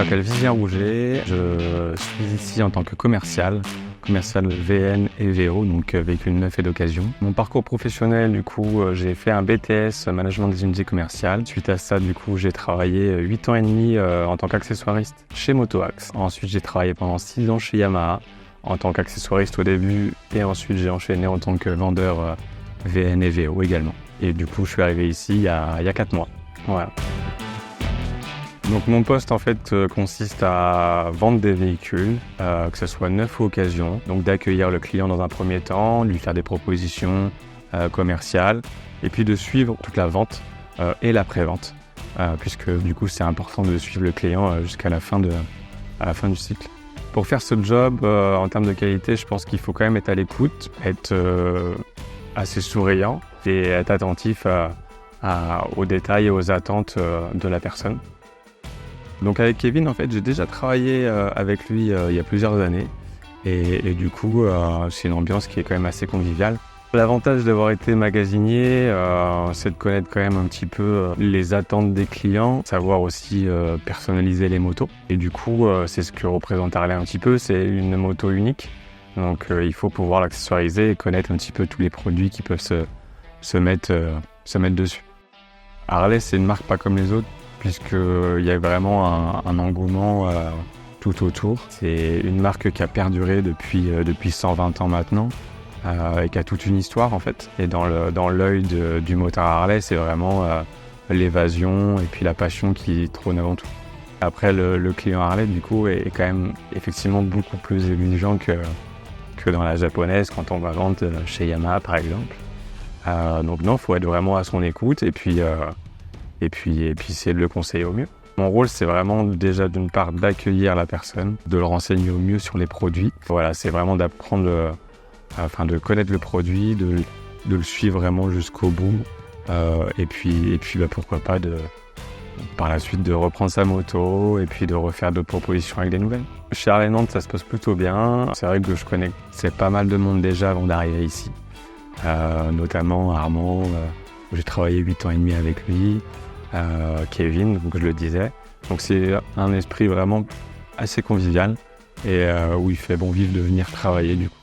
m'appelle Vivien Rouget, je suis ici en tant que commercial VN et VO, donc véhicule neuf et d'occasion. Mon parcours professionnel, du coup, j'ai fait un BTS Management des unités commerciales. Suite à ça, du coup, j'ai travaillé 8 ans et demi en tant qu'accessoiriste chez Motoax. Ensuite, j'ai travaillé pendant 6 ans chez Yamaha en tant qu'accessoiriste au début et ensuite j'ai enchaîné en tant que vendeur VN et VO également. Et du coup, je suis arrivé ici il y a 4 mois. Voilà. Donc mon poste en fait consiste à vendre des véhicules, que ce soit neuf ou occasion, donc d'accueillir le client dans un premier temps, lui faire des propositions commerciales et puis de suivre toute la vente et l'après-vente, puisque du coup c'est important de suivre le client jusqu'à la fin du cycle. Pour faire ce job en termes de qualité, je pense qu'il faut quand même être à l'écoute, être assez souriant et être attentif aux détails et aux attentes de la personne. Donc avec Kevin, en fait, j'ai déjà travaillé avec lui il y a plusieurs années et du coup, c'est une ambiance qui est quand même assez conviviale. L'avantage d'avoir été magasinier, c'est de connaître quand même un petit peu les attentes des clients, savoir aussi personnaliser les motos. Et du coup, c'est ce que représente Harley un petit peu, c'est une moto unique. Donc il faut pouvoir l'accessoiriser et connaître un petit peu tous les produits qui peuvent se mettre dessus. Harley, c'est une marque pas comme les autres, puisqu'il y a vraiment un engouement tout autour. C'est une marque qui a perduré depuis 120 ans maintenant, et qui a toute une histoire en fait. Et dans l'œil du motard Harley, c'est vraiment l'évasion et puis la passion qui trône avant tout. Après, le client Harley, du coup, est quand même effectivement beaucoup plus exigeant que dans la japonaise, quand on va vendre chez Yamaha par exemple. Donc non, il faut être vraiment à son écoute et puis essayer de le conseiller au mieux. Mon rôle, c'est vraiment déjà d'une part d'accueillir la personne, de le renseigner au mieux sur les produits. Voilà, c'est vraiment d'apprendre, de connaître le produit, de le suivre vraiment jusqu'au bout. Et puis pourquoi pas par la suite de reprendre sa moto et puis de refaire d'autres propositions avec des nouvelles. Chez Harley Nantes, ça se passe plutôt bien. C'est vrai que je connais pas mal de monde déjà avant d'arriver ici. Notamment Armand, où j'ai travaillé 8 ans et demi avec lui. Kevin, donc je le disais. Donc c'est un esprit vraiment assez convivial et où il fait bon vivre de venir travailler du coup.